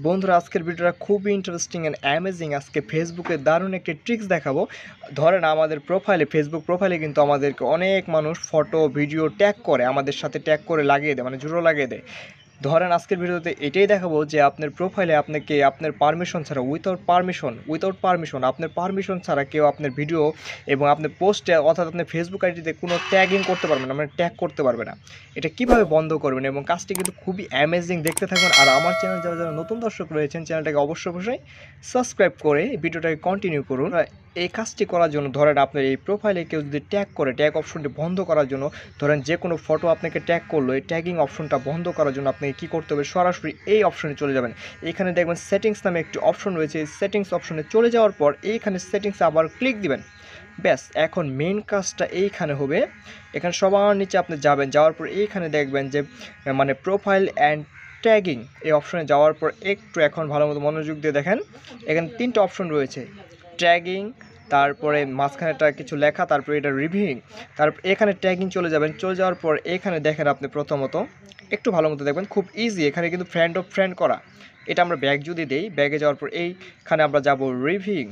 বন্ধুরা আজকের ভিডিওটা খুবই ইন্টারেস্টিং অ্যান্ড অ্যামেজিং। আজকে ফেসবুকে দারুণ একটি ট্রিক্স দেখাবো। ধরেন আমাদের ফেসবুক প্রোফাইলে কিন্তু আমাদেরকে অনেক মানুষ ফটো ভিডিও ট্যাগ করে, আমাদের সাথে ট্যাগ করে লাগিয়ে দেয়, মানে জুড়ো লাগিয়ে দেয়। ধরেন আজকের ভিডিওতে এটাই দেখাবো যে আপনার প্রোফাইলে আপনাকে আপনার পারমিশন ছাড়া উইথাউট পারমিশন আপনার পারমিশন ছাড়া কেউ আপনার ভিডিও এবং আপনার পোস্টে অর্থাৎ আপনার ফেসবুক আইডিতে কোনো ট্যাগিং করতে পারবে না, মানে ট্যাগ করতে পারবে না। এটা কিভাবে বন্ধ করবেন এবং কাজটি কিন্তু খুবই অ্যামেজিং, দেখতে থাকবেন। আর আমার চ্যানেল যারা যারা নতুন দর্শক রয়েছেন চ্যানেলটাকে অবশ্যই সাবস্ক্রাইব করে ভিডিওটাকে কন্টিনিউ করুন। এই কাজটি করার জন্য ধরেন আপনার এই প্রোফাইলে কেউ যদি ট্যাগ করে, ট্যাগ অপশনটি বন্ধ করার জন্য, ধরেন যে কোনো ফটো আপনাকে ট্যাগ করলো, এই ট্যাগিং অপশনটা বন্ধ করার জন্য আপনাকে কী করতে হবে, সরাসরি এই অপশনে চলে যাবেন। এখানে দেখবেন সেটিংস নামে একটি অপশন রয়েছে। এই সেটিংস অপশনে চলে যাওয়ার পর এইখানে সেটিংসে আবার ক্লিক দিবেন। ব্যাস, এখন মেন কাজটা এইখানে হবে। এখানে সবার নিচে আপনি যাবেন, যাওয়ার পর এইখানে দেখবেন যে মানে প্রোফাইল অ্যান্ড ট্যাগিং, এই অপশনে যাওয়ার পর একটু এখন ভালো মতো মনোযোগ দিয়ে দেখেন। এখানে তিনটা অপশন রয়েছে, ট্যাগিং, তারপরে মাঝখানেটা কিছু লেখা, তারপরে এটা রিভিউইং, তারপর এখানে ট্যাগিং চলে যাবেন। চলে যাওয়ার পর এখানে দেখেন আপনি প্রথমত একটু ভালো মতো দেখবেন, খুব ইজি। এখানে কিন্তু ফ্রেন্ড করা, এটা আমরা ব্যাগ যদি দেই, ব্যাগে যাওয়ার পর এইখানে আমরা যাব রিভিউইং।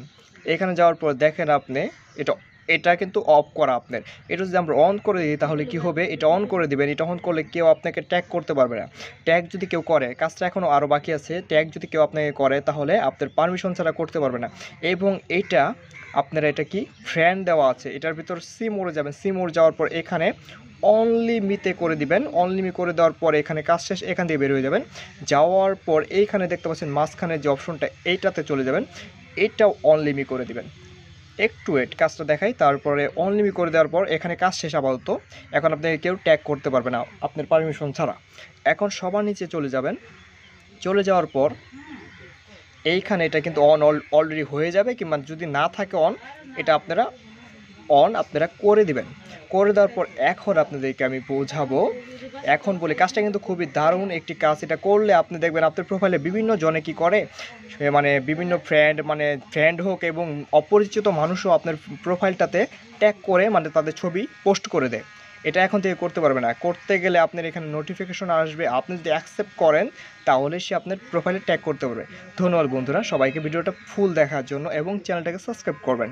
এখানে যাওয়ার পর দেখেন আপনি এটা কিন্তু অফ করা আপনার। এটা যদি আমরা অন করে দিই তাহলে কি হবে, এটা অন করে দিবেন। এটা অন করলে কেউ আপনাকে ট্যাগ করতে পারবে না। ট্যাগ যদি কেউ করে, কাজটা এখনও আরও বাকি আছে, ট্যাগ যদি কেউ আপনাকে করে তাহলে আপনার পারমিশন ছাড়া করতে পারবে না। এবং এইটা আপনারা এটা কি ফ্রেন্ড দেওয়া আছে, এটার ভিতর সি মোড়ে যাবেন। সি মোড় যাওয়ার পর এখানে অনলি মিতে করে দিবেন। অনলি মি করে দেওয়ার পর এখানে কাজ শেষ, এখান দিয়ে বের হয়ে যাবেন। যাওয়ার পর এইখানে দেখতে পাচ্ছেন মাঝখানে যে অপশনটা, এইটাতে চলে যাবেন। এইটাও অনলি মি করে দিবেন। একটু ওয়েট, কাজটা দেখাই। তারপরে অনলিমি করে দেওয়ার পর এখানে কাজ শেষ আপাতত। এখন আপনাকে কেউ ট্যাগ করতে পারবে না আপনার পারমিশন ছাড়া। এখন সবার নিচে চলে যাবেন। চলে যাওয়ার পর এইখানে এটা কিন্তু অলরেডি হয়ে যাবে, কিংবা যদি না থাকে এটা আপনারা করে দিবেন। করে দেওয়ার পর এখন আপনাদেরকে আমি বোঝাবো। এখন বলি, কাজটা কিন্তু খুবই দারুণ একটি কাজ। এটা করলে আপনি দেখবেন আপনার প্রোফাইলে বিভিন্ন জনে কি করে, মানে বিভিন্ন ফ্রেন্ড হোক এবং অপরিচিত মানুষও আপনার প্রোফাইলটাতে ট্যাগ করে, মানে তাদের ছবি পোস্ট করে দেয়। এটা এখন থেকে করতে পারবে না। করতে গেলে আপনার এখানে নোটিফিকেশন আসবে, আপনি যদি অ্যাকসেপ্ট করেন তাহলে সে আপনার প্রোফাইলে ট্যাগ করতে পারবে। ধন্যবাদ বন্ধুরা সবাইকে ভিডিওটা ফুল দেখার জন্য এবং চ্যানেলটাকে সাবস্ক্রাইব করবেন।